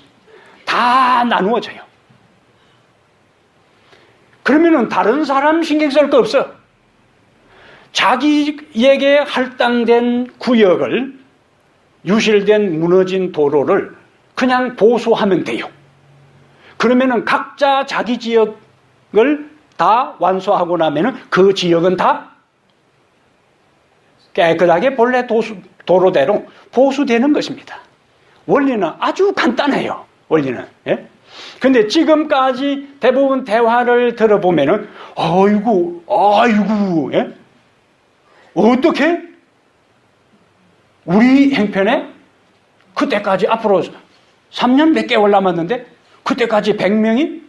다 나누어져요. 그러면은 다른 사람 신경 쓸 거 없어. 자기에게 할당된 구역을, 유실된 무너진 도로를 그냥 보수하면 돼요. 그러면은 각자 자기 지역을 다 완수하고 나면은 그 지역은 다 깨끗하게 본래 도로대로 보수되는 것입니다. 원리는 아주 간단해요. 원리는. 예? 근데 지금까지 대부분 대화를 들어보면은, 아이고, 예? 어떻게? 우리 형편에 그때까지 앞으로 3년 몇 개월 남았는데 그때까지 100명이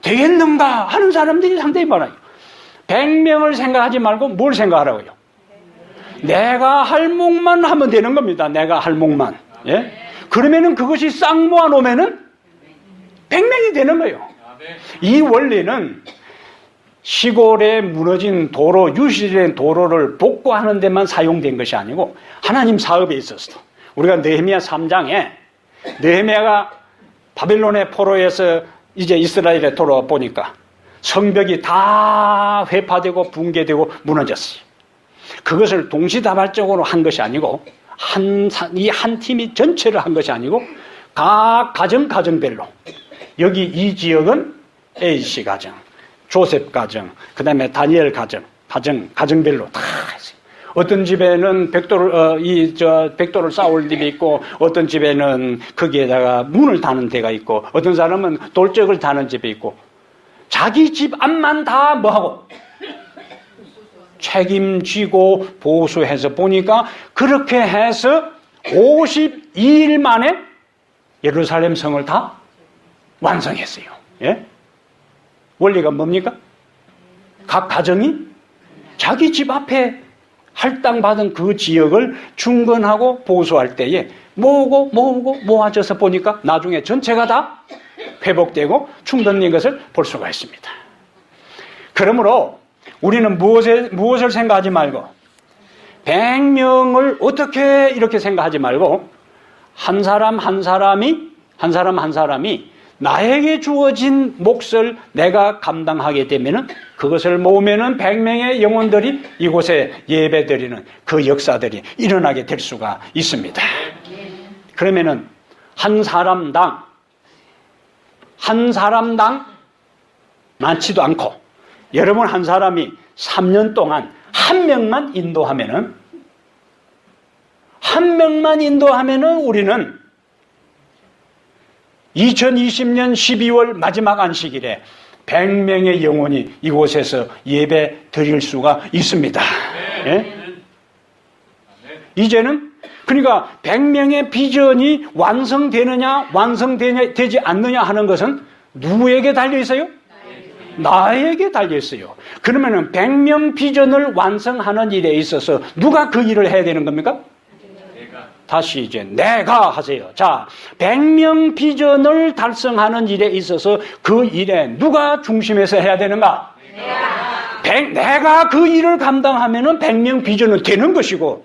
되겠는가 하는 사람들이 상당히 많아요. 100명을 생각하지 말고 뭘 생각하라고요? 내가 할 몫만 하면 되는 겁니다. 내가 할 몫만. 예? 그러면은 그것이 싹 모아놓으면은 100명이 되는 거예요. 이 원리는 시골에 무너진 도로, 유실된 도로를 복구하는 데만 사용된 것이 아니고 하나님 사업에 있어서도, 우리가 느헤미야 3장에 느헤미야가 바빌론의 포로에서 이제 이스라엘에 돌아와 보니까 성벽이 다 회파되고 붕괴되고 무너졌어요. 그것을 동시다발적으로 한 것이 아니고 이 한 팀이 전체를 한 것이 아니고 각 가정별로, 여기 이 지역은 A씨 가정, 조셉 가정, 그 다음에 다니엘 가정별로 다 했어요. 어떤 집에는 벽돌을 쌓을 집이 있고, 어떤 집에는 거기에다가 문을 다는 데가 있고, 어떤 사람은 돌적을 다는 집이 있고, 자기 집 앞만 다 뭐하고 책임지고 보수해서 보니까 그렇게 해서 52일 만에 예루살렘 성을 다 완성했어요. 예? 원리가 뭡니까? 각 가정이 자기 집 앞에 할당받은 그 지역을 중건하고 보수할 때에 모아져서 보니까 나중에 전체가 다 회복되고 충전된 것을 볼 수가 있습니다. 그러므로 우리는 무엇을 생각하지 말고, 100명을 어떻게 이렇게 생각하지 말고, 한 사람 한 사람이 나에게 주어진 몫을 내가 감당하게 되면은, 그것을 모으면은 100명의 영혼들이 이곳에 예배드리는 그 역사들이 일어나게 될 수가 있습니다. 그러면은 한 사람당 많지도 않고, 여러분 한 사람이 3년 동안 한 명만 인도하면은 우리는 2020년 12월 마지막 안식일에 100명의 영혼이 이곳에서 예배 드릴 수가 있습니다. 예? 이제는 그러니까 100명의 비전이 완성되지 않느냐 하는 것은 누구에게 달려 있어요? 나에게 달려 있어요. 그러면은 100명 비전을 완성하는 일에 있어서 누가 그 일을 해야 되는 겁니까? 다시 이제 내가 하세요. 자, 100명 비전을 달성하는 일에 있어서 그 일에 누가 중심에서 해야 되는가? 내가 그 일을 감당하면은 100명 비전은 되는 것이고,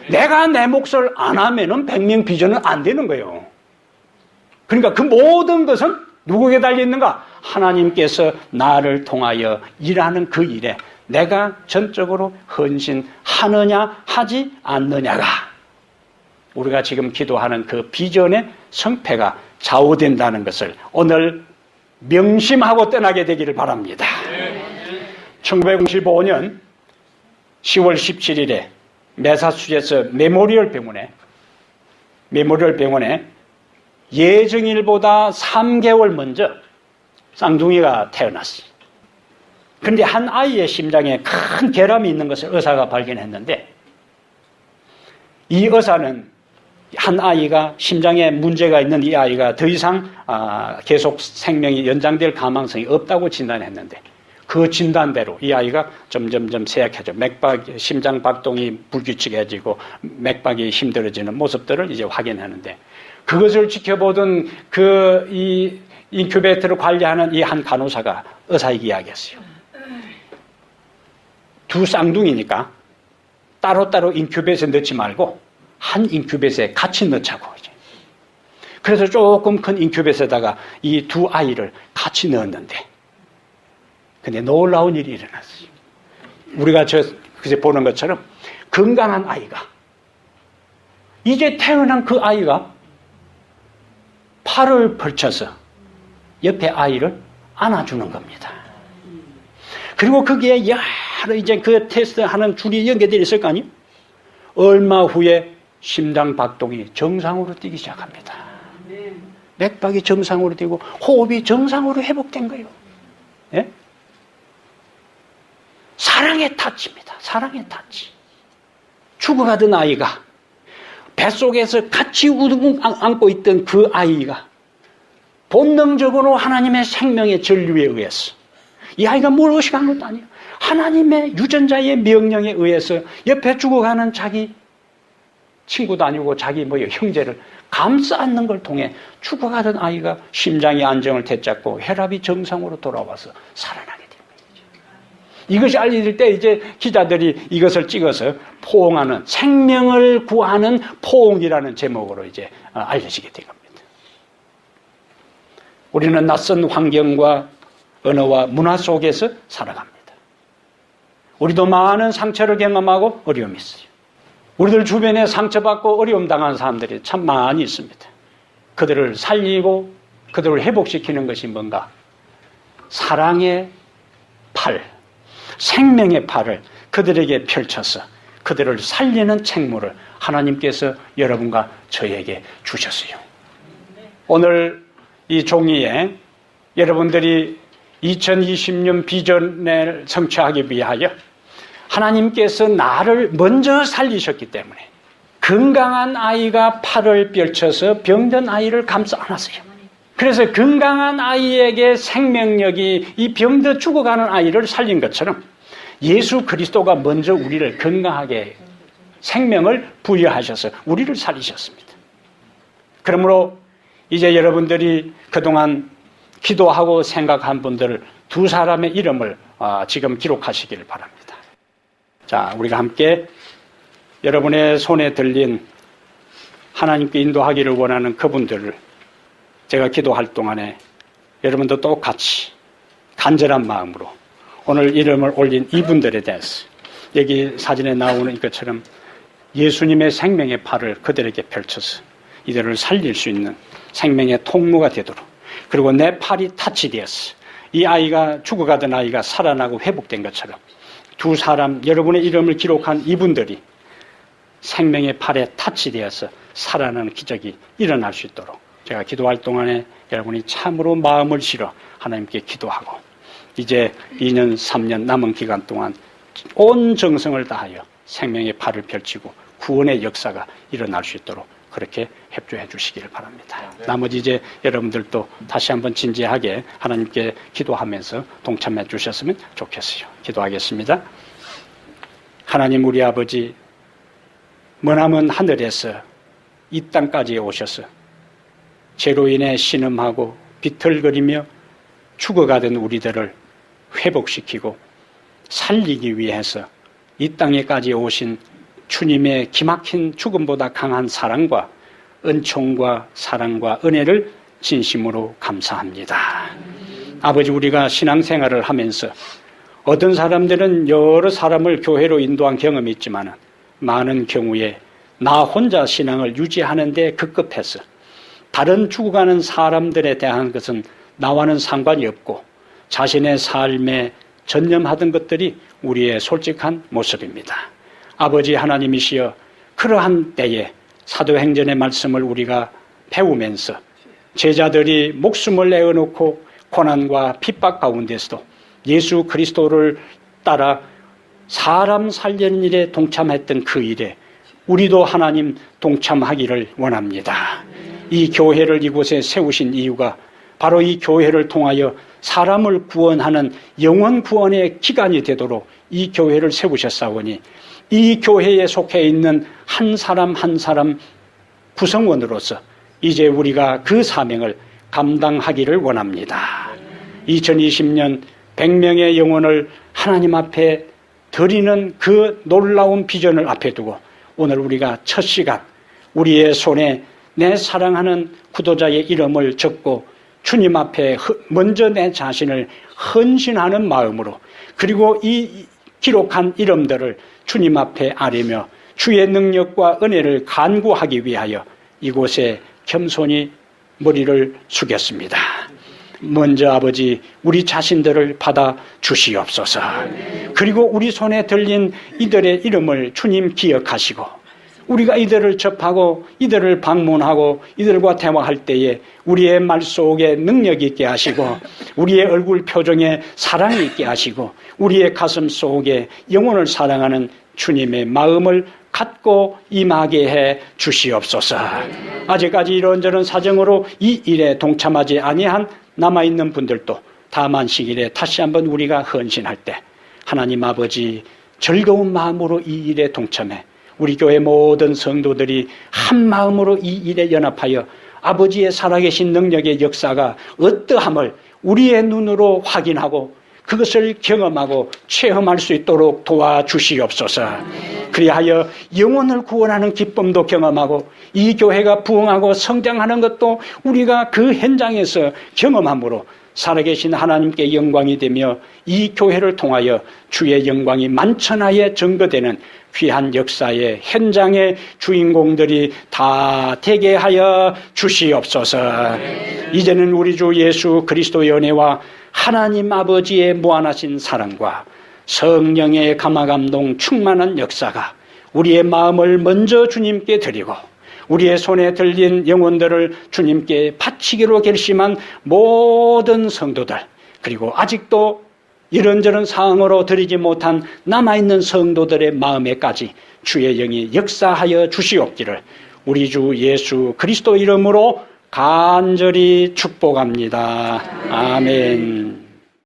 내가 내 몫을 안 하면은 100명 비전은 안 되는 거예요. 그러니까 그 모든 것은 누구에게 달려있는가? 하나님께서 나를 통하여 일하는 그 일에 내가 전적으로 헌신하느냐 하지 않느냐가 우리가 지금 기도하는 그 비전의 성패가 좌우된다는 것을 오늘 명심하고 떠나게 되기를 바랍니다. 1995년 10월 17일에 매사추세츠 메모리얼 병원에 예정일보다 3개월 먼저 쌍둥이가 태어났어요. 그런데 한 아이의 심장에 큰 결함이 있는 것을 의사가 발견했는데 이 의사는 한 아이가 심장에 문제가 있는 이 아이가 더 이상 계속 생명이 연장될 가망성이 없다고 진단했는데 그 진단대로 이 아이가 점점점 쇠약해져 심장 박동이 불규칙해지고 맥박이 힘들어지는 모습들을 이제 확인하는데 그것을 지켜보던 이 인큐베이터를 관리하는 이 한 간호사가 의사에게 이야기했어요. 두 쌍둥이니까 따로따로 인큐베이터에 넣지 말고 한 인큐베이터에 같이 넣자고 이제. 그래서 조금 큰 인큐베이터에다가 이 두 아이를 같이 넣었는데 근데 놀라운 일이 일어났어요. 우리가 그제 보는 것처럼 건강한 아이가 이제 태어난 그 아이가 팔을 펼쳐서 옆에 아이를 안아주는 겁니다. 그리고 거기에 여러 이제 그 테스트하는 줄이 연결되어 있을 거 아니에요? 얼마 후에 심장 박동이 정상으로 뛰기 시작합니다. 맥박이 정상으로 뛰고 호흡이 정상으로 회복된 거예요. 예? 사랑의 타치입니다. 사랑의 타치. 죽어가던 아이가 뱃속에서 같이 안고 있던 그 아이가 본능적으로 하나님의 생명의 전류에 의해서 이 아이가 뭘 의식한 것도 아니에요. 하나님의 유전자의 명령에 의해서 옆에 죽어가는 자기 친구도 아니고 자기 형제를 감싸 안는 걸 통해 죽어가던 아이가 심장이 안정을 되찾고 혈압이 정상으로 돌아와서 살아나게 된 거죠. 이것이 알려질 때 이제 기자들이 이것을 찍어서 포옹하는 생명을 구하는 포옹이라는 제목으로 이제 알려지게 된 겁니다. 우리는 낯선 환경과 언어와 문화 속에서 살아갑니다. 우리도 많은 상처를 경험하고 어려움이 있어요. 우리들 주변에 상처받고 어려움 당한 사람들이 참 많이 있습니다. 그들을 살리고 그들을 회복시키는 것이 뭔가? 사랑의 팔, 생명의 팔을 그들에게 펼쳐서 그들을 살리는 책무를 하나님께서 여러분과 저에게 주셨어요. 오늘 이 종이에 여러분들이 2020년 비전을 성취하기 위하여 하나님께서 나를 먼저 살리셨기 때문에 건강한 아이가 팔을 펼쳐서 병든 아이를 감싸 안았어요. 그래서 건강한 아이에게 생명력이 이 병든 죽어가는 아이를 살린 것처럼 예수 그리스도가 먼저 우리를 건강하게 생명을 부여하셔서 우리를 살리셨습니다. 그러므로 이제 여러분들이 그동안 기도하고 생각한 분들 두 사람의 이름을 지금 기록하시기를 바랍니다. 자, 우리가 함께 여러분의 손에 들린 하나님께 인도하기를 원하는 그분들을 제가 기도할 동안에 여러분도 똑같이 간절한 마음으로 오늘 이름을 올린 이분들에 대해서 여기 사진에 나오는 것처럼 예수님의 생명의 팔을 그들에게 펼쳐서 이들을 살릴 수 있는 생명의 통로가 되도록 그리고 내 팔이 타치되어서 이 아이가 죽어가던 아이가 살아나고 회복된 것처럼 두 사람 여러분의 이름을 기록한 이분들이 생명의 팔에 타치되어서 살아나는 기적이 일어날 수 있도록 제가 기도할 동안에 여러분이 참으로 마음을 실어 하나님께 기도하고 이제 2년 3년 남은 기간 동안 온 정성을 다하여 생명의 팔을 펼치고 구원의 역사가 일어날 수 있도록 그렇게 협조해 주시기를 바랍니다. 나머지 이제 여러분들도 다시 한번 진지하게 하나님께 기도하면서 동참해 주셨으면 좋겠어요. 기도하겠습니다. 하나님 우리 아버지, 머나먼 하늘에서 이 땅까지 오셔서 죄로 인해 신음하고 비틀거리며 죽어가던 우리들을 회복시키고 살리기 위해서 이 땅에까지 오신 주님의 기막힌 죽음보다 강한 사랑과 은총과 사랑과 은혜를 진심으로 감사합니다. 아버지, 우리가 신앙생활을 하면서 어떤 사람들은 여러 사람을 교회로 인도한 경험이 있지만 많은 경우에 나 혼자 신앙을 유지하는 데 급급해서 다른 죽어가는 사람들에 대한 것은 나와는 상관이 없고 자신의 삶에 전념하던 것들이 우리의 솔직한 모습입니다. 아버지 하나님이시여, 그러한 때에 사도행전의 말씀을 우리가 배우면서 제자들이 목숨을 내어놓고 고난과 핍박 가운데서도 예수 그리스도를 따라 사람 살리는 일에 동참했던 그 일에 우리도 하나님 동참하기를 원합니다. 이 교회를 이곳에 세우신 이유가 바로 이 교회를 통하여 사람을 구원하는 영원 구원의 기간이 되도록 이 교회를 세우셨사오니 이 교회에 속해 있는 한 사람 한 사람 구성원으로서 이제 우리가 그 사명을 감당하기를 원합니다. 2020년 100명의 영혼을 하나님 앞에 드리는 그 놀라운 비전을 앞에 두고 오늘 우리가 첫 시간 우리의 손에 내 사랑하는 구도자의 이름을 적고 주님 앞에 먼저 내 자신을 헌신하는 마음으로, 그리고 이 기록한 이름들을 주님 앞에 아뢰며 주의 능력과 은혜를 간구하기 위하여 이곳에 겸손히 머리를 숙였습니다. 먼저 아버지, 우리 자신들을 받아 주시옵소서. 그리고 우리 손에 들린 이들의 이름을 주님 기억하시고 우리가 이들을 접하고 이들을 방문하고 이들과 대화할 때에 우리의 말 속에 능력이 있게 하시고 우리의 얼굴 표정에 사랑이 있게 하시고 우리의 가슴 속에 영혼을 사랑하는 주님의 마음을 갖고 임하게 해 주시옵소서. 아직까지 이런저런 사정으로 이 일에 동참하지 아니한 남아있는 분들도 다만 시기에 다시 한번 우리가 헌신할 때 하나님 아버지 즐거운 마음으로 이 일에 동참해 우리 교회 모든 성도들이 한 마음으로 이 일에 연합하여 아버지의 살아계신 능력의 역사가 어떠함을 우리의 눈으로 확인하고 그것을 경험하고 체험할 수 있도록 도와주시옵소서. 그리하여 영혼을 구원하는 기쁨도 경험하고 이 교회가 부흥하고 성장하는 것도 우리가 그 현장에서 경험함으로 살아계신 하나님께 영광이 되며 이 교회를 통하여 주의 영광이 만천하에 증거되는 귀한 역사의 현장의 주인공들이 다 되게 하여 주시옵소서. 이제는 우리 주 예수 그리스도의 은혜와 하나님 아버지의 무한하신 사랑과 성령의 감화감동 충만한 역사가 우리의 마음을 먼저 주님께 드리고 우리의 손에 들린 영혼들을 주님께 바치기로 결심한 모든 성도들, 그리고 아직도 이런저런 상황으로 드리지 못한 남아있는 성도들의 마음에까지 주의 영이 역사하여 주시옵기를 우리 주 예수 그리스도 이름으로 간절히 축복합니다. 아멘.